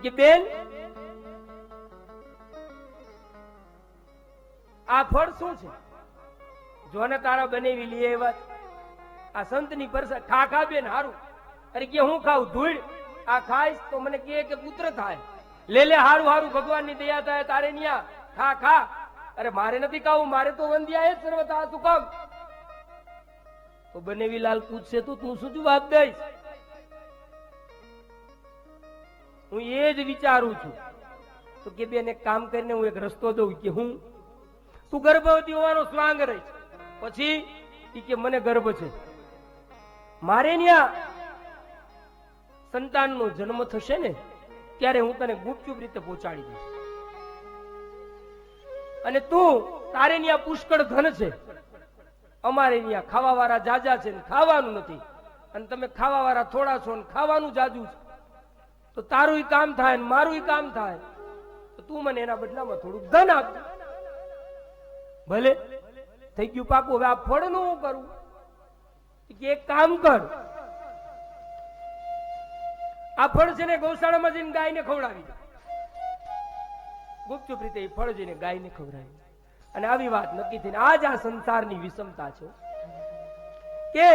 કે બેન આ ફળ શું છે? જોને તારા બનેવી લે વાત આ સંતની પરસા ખા ખા બેન હારું. અરે કે હું ખાઉં ધૂળ? આ ખાઈશ તો મને કે પુત્ર થાય. લે લે હારું હારું ભગવાનની દયા થાય તારે ન્યા ખા ખા. અરે મારે નથી ખાવું, મારે તો વંદ્યા એ સર્વતા તું કામ. તો બનેવી લાલ પૂછશે તો તું શું જવાબ દઈશ? હું એ જ વિચારું છું. તો કે બેન એક કામ કરીને હું એક રસ્તો દઉં. કે હું? તું ગર્ભવતી હોવાનો સ્વાંગ રહીશ, પછી કે મને ગર્ભ છે, મારે ન્યા સંતાનનો જન્મ થશે ને ત્યારે હું તને ગુપચુપ રીતે પહોંચાડી દઈશ. અને તું તારે ન્યા પુષ્કળ ધન છે, અમારે ન્યા ખાવા વાળા જાજા છે ને ખાવાનું નથી, અને તમે ખાવા વાળા થોડા છો ને ખાવાનું જાજુ છે. તો તારું કામ થાય ને મારું કામ થાય, તો તું મને એના બદલામાં થોડુંક ધન આપ. ભલે થઈ ગયું પાકું. હવે આ ફળ નું હું કરું? કે એક કામ કર, આ ફળ છે ને ગૌશાળામાં જઈને ગાયને ખવડાવી દે. ગુપચુપ રીતે એ ફળ જઈને ગાયને ખવડાવી. અને આવી વાત નક્કી થઈને આજ આ સંસારની વિષમતા છે કે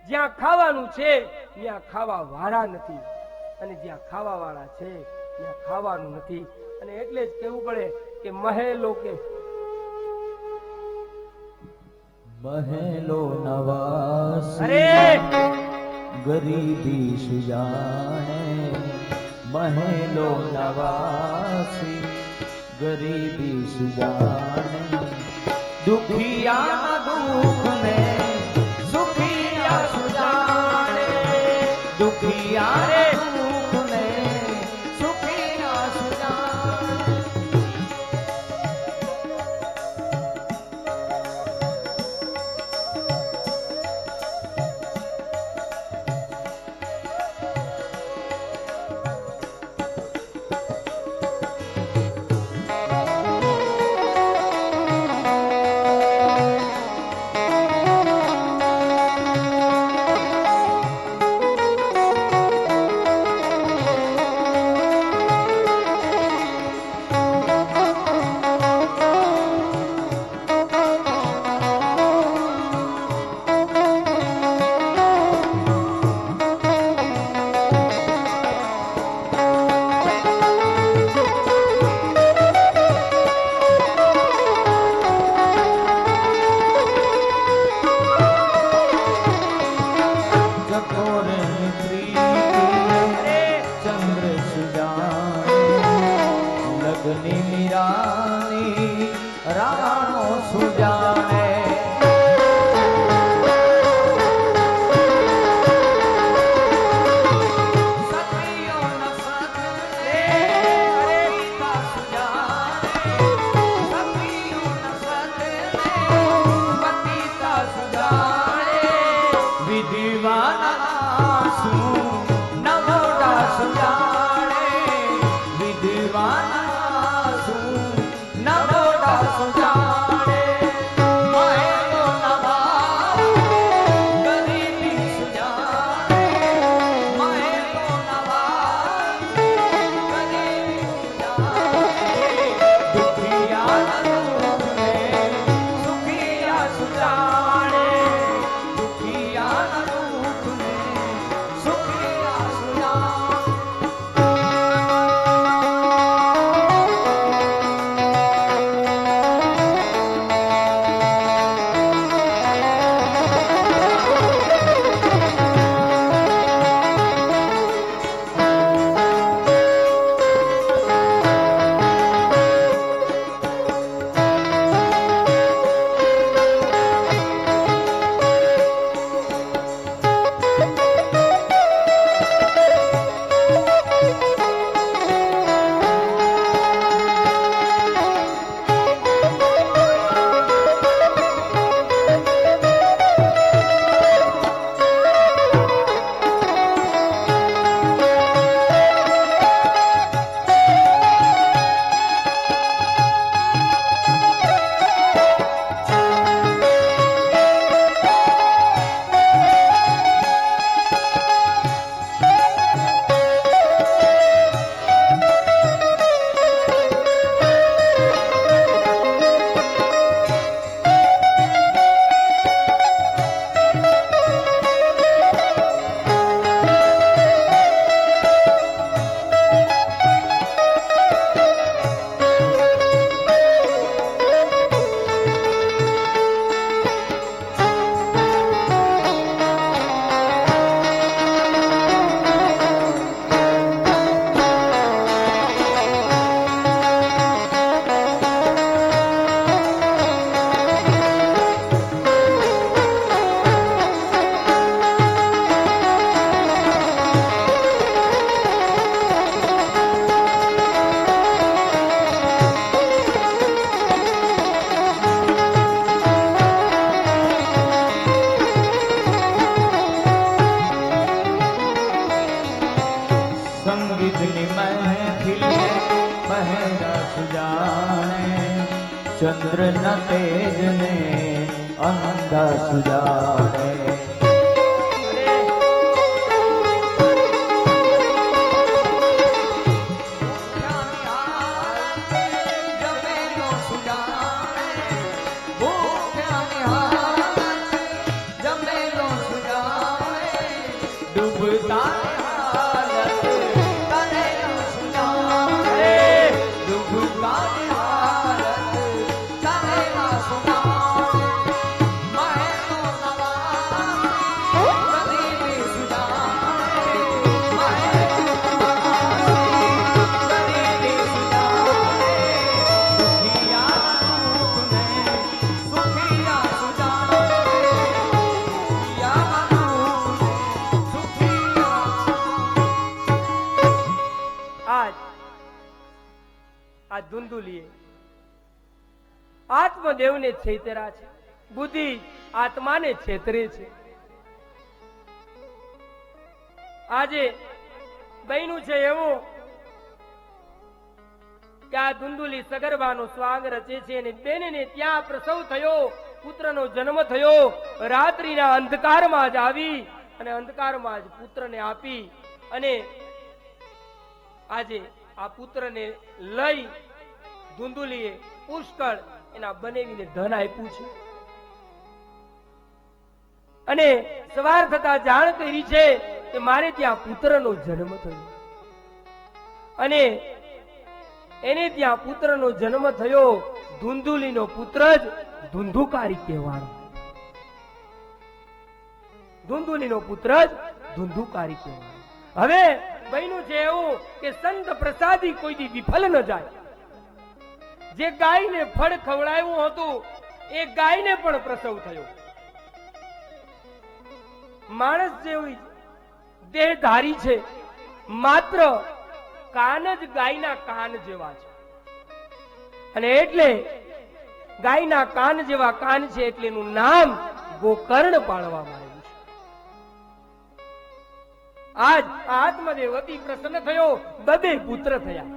જ્યાં ખાવાનું છે ત્યાં ખાવા વાળા નથી, અને જ્યાં ખાવા વાળા છે ત્યાં ખાવાનું નથી. અને એટલે જ કહેવું પડે કે મહેલો નવાસ ગરીબી સુજાણે, મહેલો નવાસી ગરીબી સુજાણે, દુખિયા દુખ ને સુખિયા સુજાણે, દુખિયા દુખ ને સુખિયા સુજાણે. ગીતની મહેફિલ બહેરા સુજાણે ચંદ્ર ન તેજને અંધા સુજાણે ધુંધુલીએ આત્મદેવને છેતરા છે, બુદ્ધિ આત્માને છેતરે છે. આજે બન્યું છે એવું કે આ ધુંધુલી સગર્ભાનો સ્વાંગ રચે છે અને બેનને ત્યાં પ્રસવ થયો, પુત્રનો જન્મ થયો. રાત્રિના અંધકારમાં જ આવી અને અંધકારમાં જ પુત્રને આપી અને આજે આ પુત્રને લઈ ધુંધુલીએ પુષ્કળ એના બનેવીને ધન આપ્યું છે અને સવાર થતા જાણ કરી છે કે મારે ત્યાં પુત્રનો જન્મ થયો અને એને ત્યાં પુત્રનો જન્મ થયો. ધુંધુલીનો પુત્ર જ ધુંધુકારી કહેવાનો. ધુંધુલીનો પુત્ર જ ધુંધુકારી કહેવાનો. હવે બન્યું છે એવું કે સંત પ્રસાદી કોઈ દી વિફલ ન જાય. જે ગાયને ફળ ખવડાવ્યું હતું એ ગાયને પણ પ્રસવ થયો. માણસ જેવી દેહધારી છે, માત્ર કાન જ ગાયના કાન જેવા છે અને એટલે ગાયના કાન જેવા કાન છે એટલે એનું નામ ગોકર્ણ પાડવામાં આવ્યું છે. આજ આત્મદેવ અતિ પ્રસન્ન થયો, બબે પુત્ર થયા,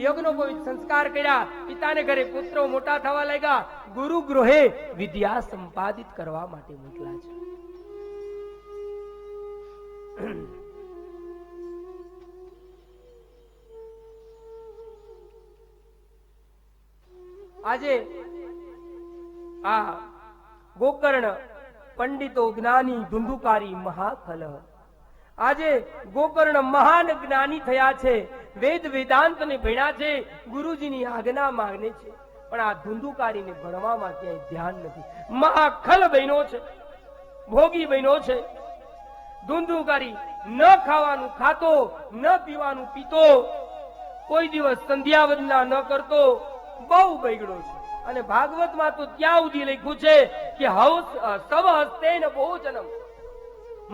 યજ્ઞોપવિત સંસ્કાર કર્યા, પિતાને ઘરે પુત્રો મોટા થવા લાગ્યા, ગુરુ ગૃહે વિદ્યા સંપાદિત કરવા માટે મોકલા છે. આજે આ ગોકર્ણ પંડિતો જ્ઞાની ધુંધુકારી મહાખલ. આજે ગોકર્ણ મહાન જ્ઞાની થયા છે, વેદ વેદાંત ને ભણ્યા છે, ગુરુજીની આજ્ઞા માંગે છે, પણ આ ધુંધુકારીને ભણવામાં ક્યાંય ધ્યાન નથી. મહાખલ બન્યો છે, ભોગી બન્યો છે. ધુંધુકારી ન ખાવાનું ખાતો, ન પીવાનું પીતો, કોઈ દિવસ સંધ્યા વંદના ન કરતો, બહુ બગડ્યો છે. અને ભાગવતમાં તો ત્યાં સુધી લખ્યું છે કે સવ હસ્તેન ભોજનમ,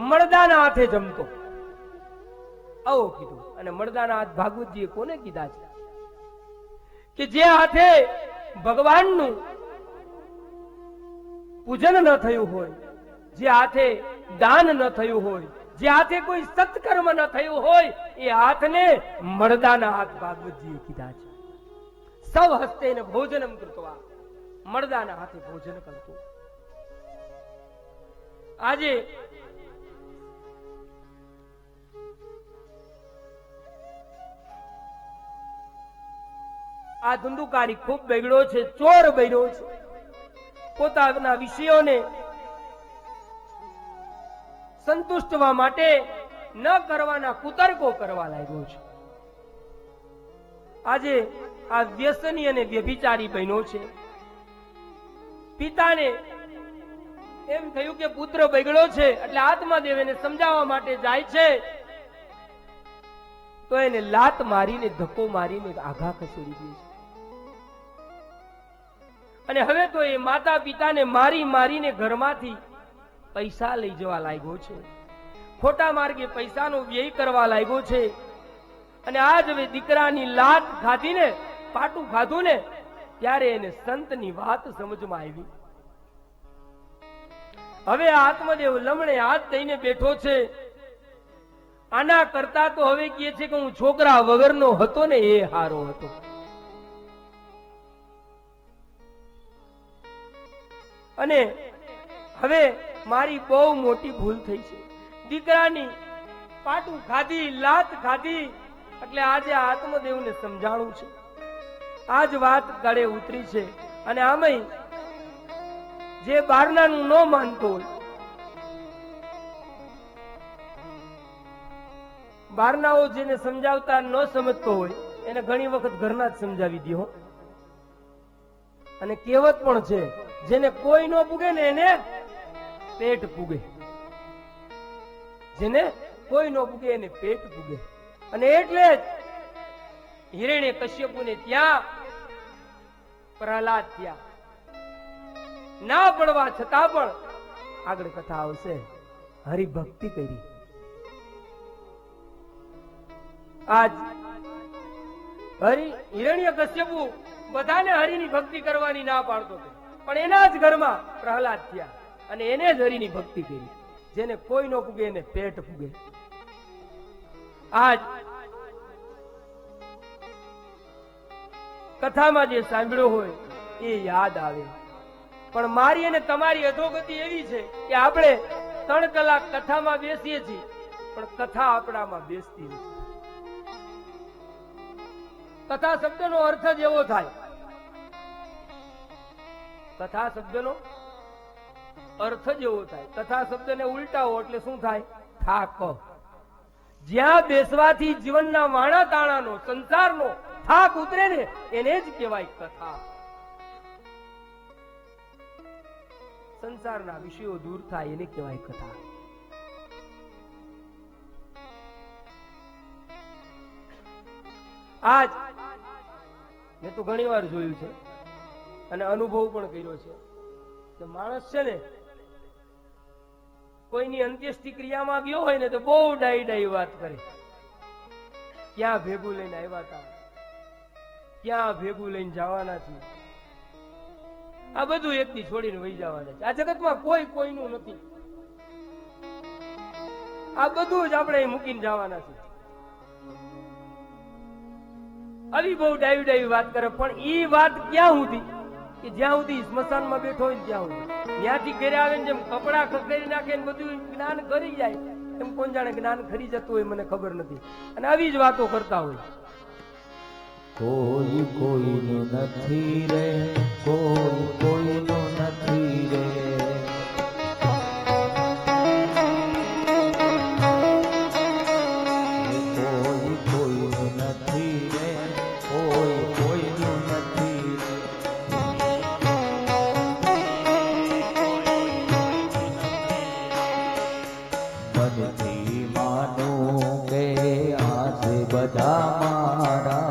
મળદાના હાથે જમતો. આવો કીધું. અને મળદાના હાથ ભાગવતજીએ કોને કીધા છે? કે જે હાથે ભગવાનનું પૂજન ન થયું હોય, જે હાથે દાન ન થયું હોય, જે હાથે કોઈ સત્કર્મ ન થયું હોય, એ હાથને મળદાના હાથ ભાગવતજીએ કીધા છે. સવ હસ્તેન ભોજનમ કૃત્વા, મળદાના હાથે ભોજન કરતો. આજે આ ધુંધુકારી ખૂબ બગડ્યો છે, ચોર બન્યો છે. પોતાના વિષયોને સંતુષ્ટવા માટે ન કરવાના કુતર્કો કરવા લાગ્યો છે. આજે આ વ્યસની અને વ્યભિચારી બન્યો છે. પિતાને એમ થયું કે પુત્ર બગડ્યો છે એટલે આત્માદેવ એને સમજાવવા માટે જાય છે, તો એને લાત મારીને ધક્કો મારીને આઘા ખસેડી દે છે. અને હવે તો એ માતા પિતાને મારી મારીને ઘરમાંથી પૈસા લઈ જવા લાગ્યો છે, ખોટા માર્ગે પૈસાનો વ્યય કરવા લાગ્યો છે. અને આજ હવે દીકરાની લાત ખાધીને, પાટું ખાધું ને, ત્યારે એને સંતની વાત સમજમાં આવી. હવે આત્મદેવ લમણે હાથ દઈને બેઠો છે. આના કરતા તો હવે કહે છે કે હું છોકરા વગરનો હતો ને એ હારો હતો. અને હવે મારી બહુ મોટી ભૂલ થઈ છે. દીકરાની પાટું ખાધી, લાત ખાધી, એટલે આજે આત્મદેવને સમજાણું છે. આજ વાત ગળે ઉતરી છે. અને આમય જે બારનાનું ન માનતો હોય, બારનાઓ જેને સમજાવતા ન સમજતો હોય એને ઘણી વખત ઘરના જ સમજાવી દો. અને કહેવત પણ છે, જેને કોઈ ન પૂગે ને એને પેટ પૂગે. જેને કોઈ ન પૂગે એને પેટ પૂગે. અને એટલે જ હિરણ્ય કશ્યપુને ત્યાં પ્રહલાદ ત્યાં ના પડવા છતાં પણ આગળ કથા આવશે, હરિભક્તિ કરી. આજ હિરણ્ય કશ્યપુ બધાને હરિની ભક્તિ કરવાની ના પાડતો હતો, પણ એના જ ઘરમાં પ્રહલાદ થયા અને એને જ હરિની ભક્તિ કરી. જેને કોઈ ન પૂગે એને પેટ પૂગે. આજ કથામાં જે સાંભળ્યો હોય એ યાદ આવે. પણ મારી અને તમારી અધોગતિ એવી છે કે આપણે 3 કલાક કથામાં બેસીએ છીએ, પણ કથા આપણામાં બેસતી નથી. કથા શબ્દનો અર્થ જ એવો થાય. કથા શબ્દનો અર્થ જ એવો થાય. કથા શબ્દને ઉલટાવો એટલે શું થાય? થાક. જ્યાં બેસવાથી જીવનના વાણા તાણાનો, સંસારનો થાક ઉતરે ને એને જ કહેવાય કથા. સંસારના વિષયો દૂર થાય એને કહેવાય કથા. આજ મેં તો ઘણી વાર જોયું છે અને અનુભવ પણ કર્યો છે કે માણસ છે ને કોઈની અંત્યેષ્ટિ ક્રિયામાં ગયો હોય ને તો બહુ ડાઈ ડાઈ વાત કરે. ક્યાં ભેગું લઈને આવ્યા હતા, ક્યાં ભેગું લઈને જવાના છે, આ બધું એકથી છોડીને વહી જવાના છે. આ જગતમાં કોઈ કોઈનું નથી. આ બધું જ આપણે મૂકીને જવાના છે. આવી બહુ ડાયું ડાયું વાત કરે. પણ ઈ વાત ક્યાં સુધી કે જ્યાં સુધી સ્મશાનમાં બેઠો હોય ને ત્યાં સુધી. ત્યાંથી ઘરે આવે ને જેમ કપડા ખખેરી નાખે ને બધું જ્ઞાન કરી જાય, એમ કોણ જાણે જ્ઞાન ખરી જતું હોય મને ખબર નથી. અને આવી જ વાતો કરતા હોય. કોઈ કોઈનું નથી રે, કોઈ કોઈનું નથી રે. કોઈ કોઈનું નથી રે, કોઈ કોઈનું નથી રે. મનથી માનું કે આજે બધા મારા,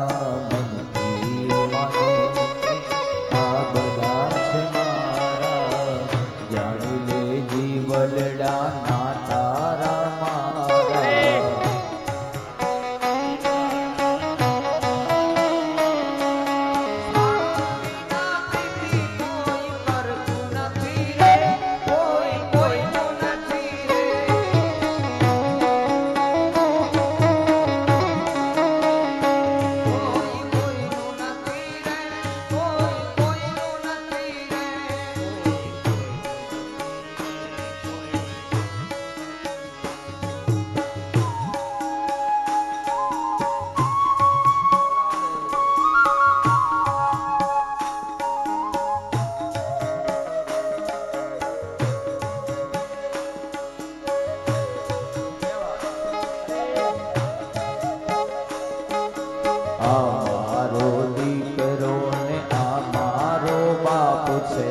અમારો દીકરો ને અમારો બાપ છે.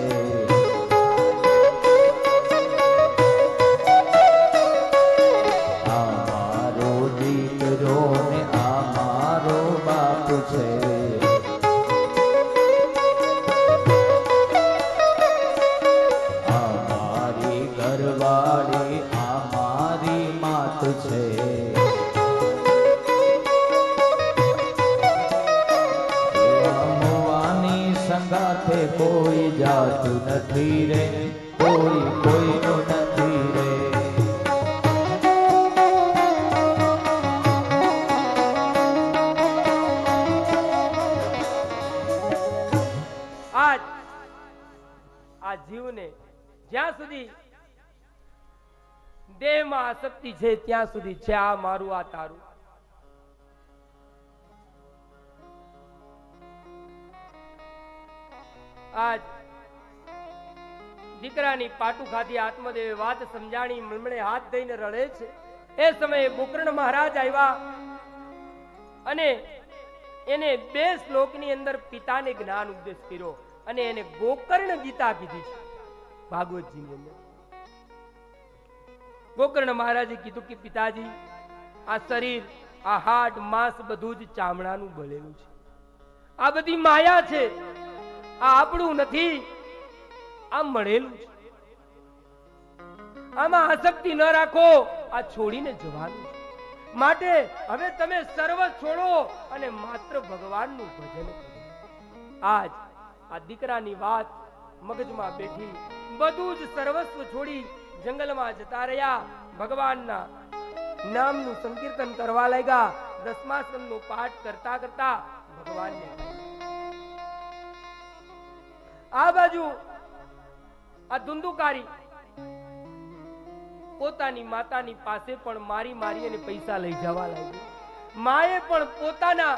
અમારો દીકરો ને અમારો બાપ છે. અમારી ઘરવાળી અમારી માત છે. સંગાથે કોઈ જાતું નથી રે, કોઈ કોઈનું નથી રે. જીવને જ્યાં સુધી દેહમાં આસક્તિ છે ત્યાં સુધી છે આ મારું આ તારું. આજ દીકરાની પાટું ખાધી આત્મદેવે વાત સમજાણી, મમણે હાથ દઈને રડે છે. એ સમયે ગોકર્ણ મહારાજ આવ્યા અને એને 2 શ્લોકની અંદર પિતાને જ્ઞાન ઉપદેશ કર્યો અને એને ગોકર્ણ ગીતા કીધી છે ભાગવતજીની અંદર. ગોકર્ણ મહારાજે કીધું કે પિતાજી, આ શરીર, આ હાડ માંસ બધું જ ચામડાનું બનેલું છે. આ બધી માયા છે, આ આપણું નથી, આ મળેલું છે. આમાં આસક્તિ ન રાખો, આ છોડીને જવાનું છે. માટે હવે તમે સર્વ છોડો અને માત્ર ભગવાનનું ભજન કરો. આજ આ દીકરાની વાત મગજમાં બેઠી, બધું જ સર્વસ્વ છોડી જંગલમાં જતા રહ્યા. ભગવાનના નામનું સંકીર્તન કરવા લાગ્યા. 10મા સ્કંદનો પાઠ કરતા કરતા ભગવાનને આ બાજુ આ ધુંધુકારી પોતાની માતાની પાસે પણ મારી મારી અને પૈસા લઈ જવા લાગ્યો. માએ પણ પોતાના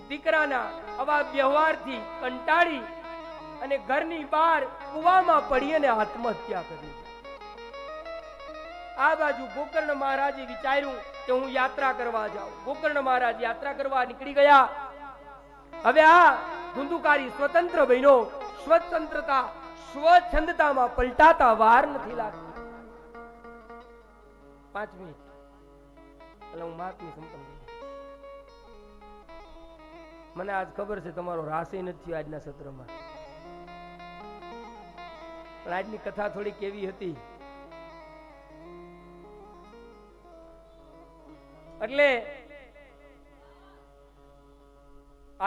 દીકરાના આવા વ્યવહારથી કંટાળી અને ઘરની બહાર કુવામાં પડી અને આત્મહત્યા કરી. આ બાજુ ગોકર્ણ મહારાજે વિચાર્યું કે હું યાત્રા કરવા જાઉં. ગોકર્ણ મહારાજ યાત્રા કરવા નીકળી ગયા. હવે આ ધુંધુકારી સ્વતંત્ર બન્યો. સ્વતંત્રતા સ્વછંદતામાં પલટાતા વાર નથી લાગતી. 5 મિનિટ એટલે હું મહાત્મ્ય સંપન્ન કરું. મને આજ ખબર છે તમારો રાસે નથી થયો આજના સત્રમાં. પણ આજની કથા થોડી કેવી હતી એટલે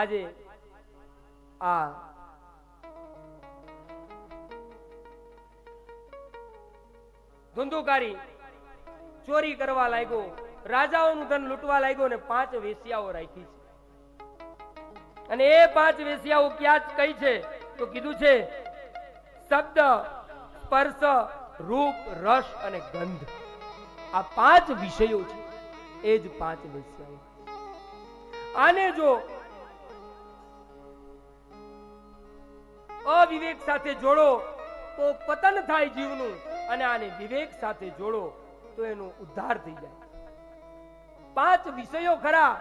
આજે આ ધુંધુકારી ચોરી કરવા લાગ્યો, રાજાઓનું ધન લૂંટવા લાગ્યો ને 5 વેશ્યાઓ રાખી છે. અને એ 5 વેશ્યાઓ ક્યાં કઈ છે તો કીધું છે શબ્દ, સ્પર્શ, રૂપ, રસ અને ગંધ. આ 5 વિષયો છે. એ જ 5 વેશ્યાઓ. આને જો અવિવેક સાથે જોડો તો પતન થાય જીવનું, અને આને વિવેક સાથે જોડો તો એનો ઉદ્ધાર થઈ જાય. 5 વિષયો ખરા,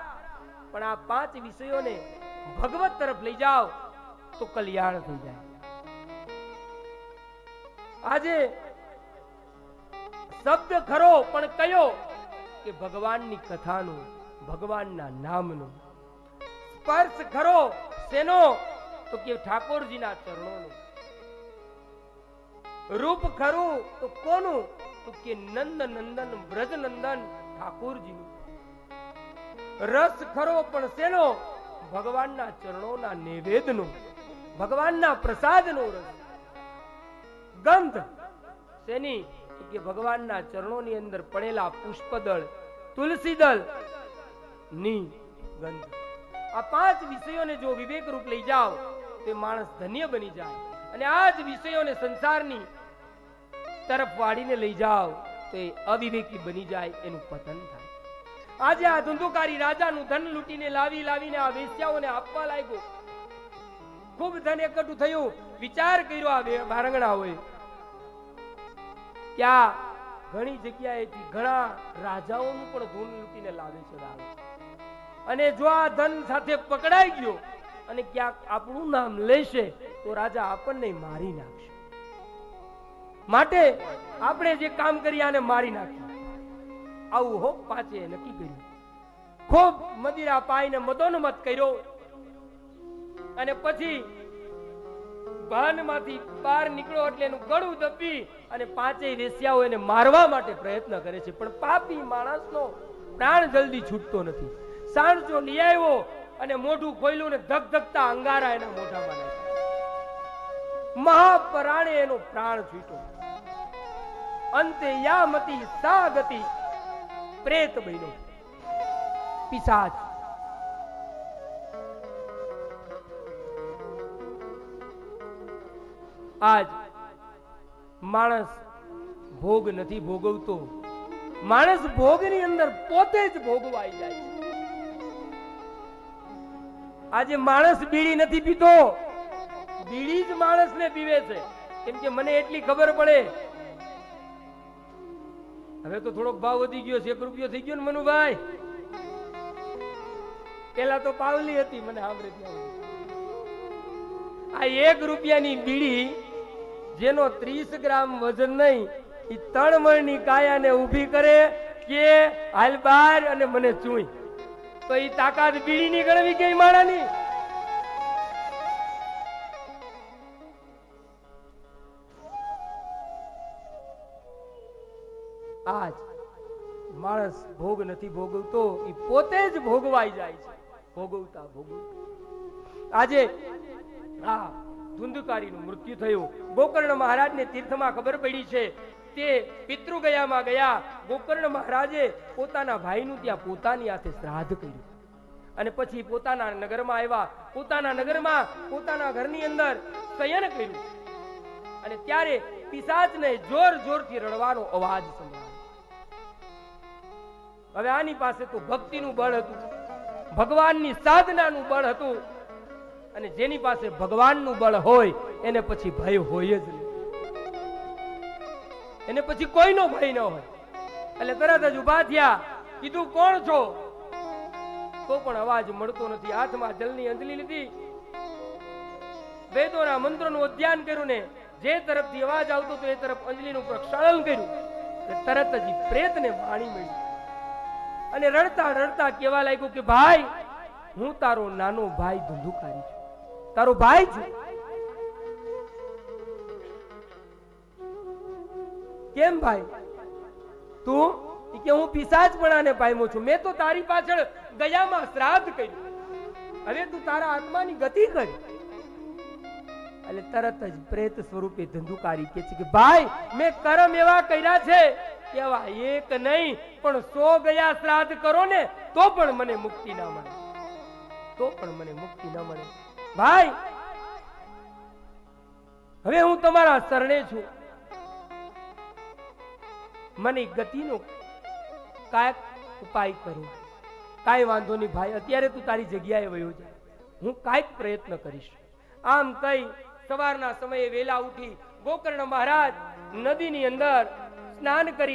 પણ આ 5 વિષયોને ભગવત તરફ લઈ જાઓ તો કલ્યાણ થઈ જાય. આજે શબ્દ ખરો પણ કયો કે ભગવાનની કથાનો, ભગવાનના નામનો. સ્પર્શ ખરો શેનો તો કે ઠાકોરજીના ચરણોનો. રૂપ ખરું તો કોનું તો કે નંદ નંદન બ્રજ નંદન ઠાકોરજીનું. રસ ખરો પણ શેનો ભગવાનના ચરણોના નૈવેદ્યનો, ભગવાનના પ્રસાદનો રસ. ગંધ શેની કે ભગવાનના ચરણોની અંદર પડેલા પુષ્પદળ, તુલસીદળ ની ગંધ. આ 5 વિષયોને જો વિવેક રૂપ લઈ જાઓ તો માણસ ધન્ય બની જાય. અને આ જ વિષયોને સંસારની તરફ વાળીને લઈ જાઓ તો એ અવિવેકી બની જાય, એનું પતન થાય. આજે આ ધુંધુકારી રાજાનું ધન લૂંટીને લાવીને આ વેશ્યાઓને આપવા લાગ્યો. ખૂબ ધન એકઠું થયું. વિચાર કર્યો આ બારંગણાઓએ ત્યાં ઘણી જગ્યાએથી ઘણા રાજાઓનું પણ ધન લૂંટીને લાવે છે. અને જો આ ધન સાથે પકડાઈ ગયો અને ક્યાંક આપણું નામ લેશે તો રાજા આપણને મારી નાખશે. માટે આપણે જે કામ કરીએ આને મારી નાખીએ. આવું હો 5એ નક્કી કર્યું. ખૂબ મદિરા પાઈને મદોન્મત કર્યો અને પછી ભાનમાંથી બહાર નીકળો એટલે એનું ગળું દબી અને 5 વેશ્યાઓ એને મારવા માટે પ્રયત્ન કરે છે. પણ પાપી માણસનો પ્રાણ જલ્દી છૂટતો નથી. સાણચો લઈ આવ્યો અને મોઢું ખોલ્યું ને ધગધગતા અંગારા એના મોઢામાં નાખ્યા. મહાપરાણે એનો પ્રાણ છૂટ્યો. અંતે યામતી સા ગતિ પ્રેત બન્યો, પિશાચ. આજ માણસ ભોગ નથી ભોગવતો, માણસ ભોગની અંદર પોતે જ ભોગવાઈ જાય છે. આજે માણસ બીડી નથી પીતો, બીડી જ માણસને પીવે છે. કેમ કે મને એટલી ખબર પડે, હવે તો થોડોક ભાવ વધી ગયો છે, 1 રૂપિયો થઈ ગયો ને મનુભાઈ. પેલા તો પાવલી હતી, મને સાંભળે ત્યાં. આ 1 રૂપિયાની બીડી જેનો 30 ગ્રામ વજન નહીં, એ 3 મણની કાયાને ઊભી કરે કે હાલ બાર અને મને ચૂઈ, તો એ તાકાત બીડીની ગણવી કે માણાની? આજ માણસ ભોગ નથી ભોગવતો, એ પોતે જ ભોગવાઈ જાય છે. ભોગવતા ભોગવતા આજે આ ધુંધકારીનું મૃત્યુ થયું. ગોકર્ણ મહારાજને તીર્થમાં ખબર પડી છે. તે પિતૃગયામાં ગયા. ગોકર્ણ મહારાજે પોતાના ભાઈનું ત્યાં પોતાની હાથે શ્રાદ્ધ કર્યું અને પછી પોતાના નગરમાં આવ્યા. પોતાના નગરમાં પોતાના ઘરની અંદર શયન કર્યું અને ત્યારે પિશાચને જોર જોરથી રડવાનો અવાજ સંભળાયો. હવે આની પાસે તો ભક્તિનું બળ હતું, ભગવાનની સાધનાનું બળ હતું, અને જેની પાસે ભગવાનનું બળ હોય એને પછી ભય હોય જ નહીં, એને પછી કોઈનો ભય ન હોય. એટલે તરત જ ઉભા થયા, કીધું કોણ છો? તો પણ અવાજ મળતો નથી. હાથમાં જલની અંજલી લીધી, વેદોના મંત્રોનું અધ્યયન કર્યું ને જે તરફથી અવાજ આવતો હતો એ તરફ અંજલીનું પ્રક્ષાલન કર્યું. તરત જ પ્રેતને વાણી મળી અને રડતા રડતા કહેવા લાગ્યું કે ભાઈ, હું તારો નાનો ભાઈ ધુંધુકારી છું, તારો ભાઈ છું. કેમ ભાઈ? તું? કે હું પિશાચપણાને પામ્યો છું. મેં તો તારી પાછળ ગયામાં શ્રાદ્ધ કર્યું, હવે તું તારા આત્માની ગતિ કર. એટલે તરત જ પ્રેત સ્વરૂપે ધંધુકારી કહે છે કે ભાઈ, મેં કર્મ એવા કર્યા છે કે એવા એક નહીં પણ 100 ગયા શ્રાદ્ધ કરો ને તો પણ મને મુક્તિ ના મળે, તો પણ મને મુક્તિ ના મળે. ભાઈ, હવે હું તમારા શરણે છું, મને ગતિનો કાંઈક ઉપાય કરો. કાંઈ વાંધો નહીં ભાઈ, અત્યારે તું તારી જગ્યાએ વયો જાય, હું કાંઈક પ્રયત્ન કરીશ. આમ કઈ સવારના સમયે વેલા ઉઠી ગોકર્ણ મહારાજ નદીની અંદર સ્નાન કરી